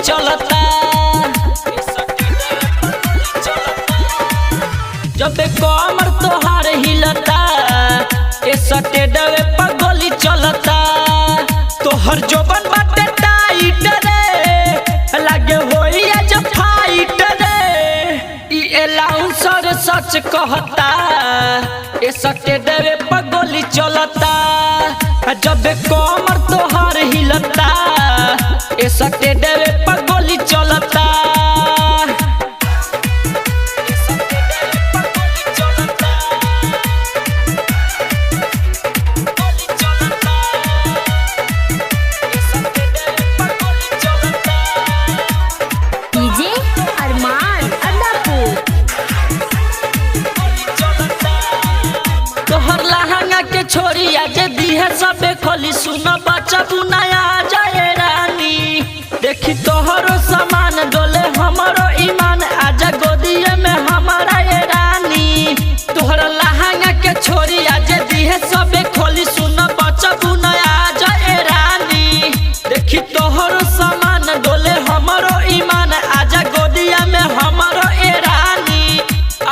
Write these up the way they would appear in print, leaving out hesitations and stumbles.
चलता। जब कमर तोहार हिलता ए सटेडवे पर गोली चलता। तोहर जोबन बाटे टाइट रे लागे होई आज फाइट रे। ई एलाउंसर सच कहता ए सटेडवे पर गोली चलता। जब कमर तोहार हिलता ए सटेडवे पर गोली चलता। डीजे अरमान अदापुर। तोहर लहंगा के छोरी आज दिहे सबे खोली। सुनो बच्चा बुनाया जाए रानी। देखी तोहरो सामान डोले हमरो ईमान। आजा गोदिए में हमारा ये रानी। तोहर लहंगा के छोरी आज दिहे सबे खोली। सुनो बच्चा बुनाया जाए रानी। देखी तोहरो सामान डोले हमरो ईमान। आजा गोदिया में हमारो ए रानी।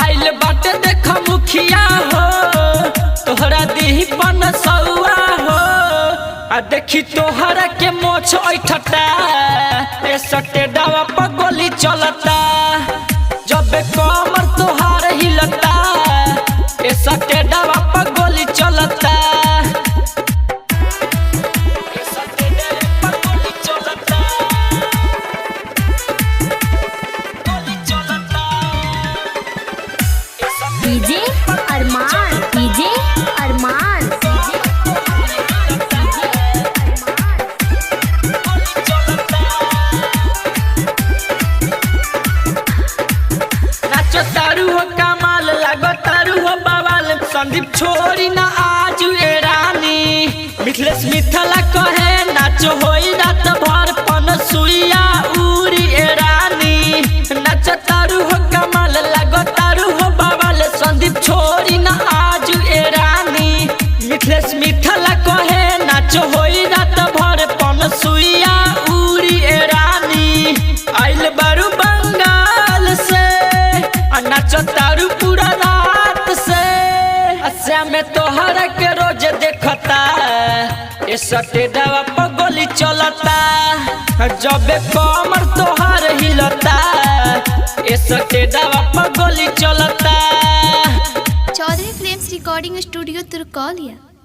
आइल बाटे देख मुखिया हो तोहरा दीही पन सौआ हो। आ देखी तोहरा के मोछ ऐठता ए सटेडवा पर गोली चलता। जब कमर तोहार हिलता ए सटेडवा पर गोली चलता। ए सटेडवा पर गोली चलता। गोली चलता। डीजे अरमान। डीजे अरमान। नाचो तारू हो कमाल लागो तारू हो बवाल। संदीप छोरी ना आज ए रानी। मिथिलेश मिथला कहे नाचो होई रात भर पन सुइया उरी ए रानी। नाचो तारू हो कमाल लागो तारू हो बवाल। संदीप छोरी ना आज ए रानी। मिथिलेश मिथला कहे नाचो होई रात भर पन सुइया उरी ए रानी। आइल बारू बंगाल से नाचो तारू पूरा रात से। श्याम में तोहरा के रोज देखता ए सटेडवा पर गोली चलता। जब कमर तोहार हिलता ए सटेडवा पर गोली चलता। Chaudhary films recording studio Turkaulia.